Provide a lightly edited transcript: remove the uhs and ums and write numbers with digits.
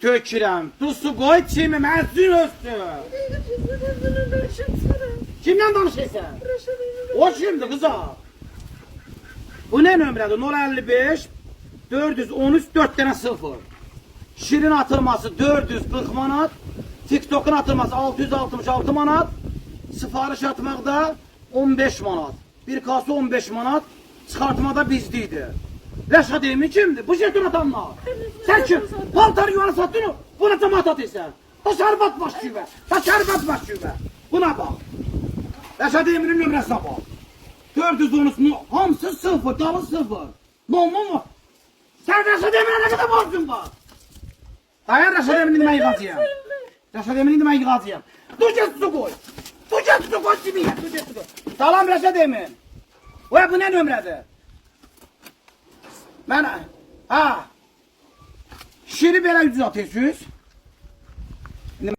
Tökürəm. Tu su qoy kimi məzun östü. Kimdən danışırsan? O kimdir qıza? Bu ne nömrədir? 055 413 4 dənə 0. Şirin atılması 440 manat. TikTok'un atılması 666 manat. Sifariş atmaqda 15 manat. Bir kası 15 manat. Çıxartmada bizdeydi. Rəşad Emin kimdir? Bu jeton atanlar. Sen kim? Paltarı yuvanı sattın o. Buna cemaat atıysan. Da şərbat baş şübə. Da şərbat baş şübə. Buna bak. Rəşad Emin'in nömrəsinə bak. 413 hamısı 0. Dalı 0. Mu. Sen Rəşad Emin'e ne kadar borcun var? Dayan Rəşad Emin'i mən yıkacağım. Rəşad Emin'i mən yıkacağım. Dur get su koy. Dur get su koy kimiyə. Dur get su koy. Salam Rəşad Emin. Bu ne nömrədir? Mən, ha. Şiri belə 300 atıyorsunuz.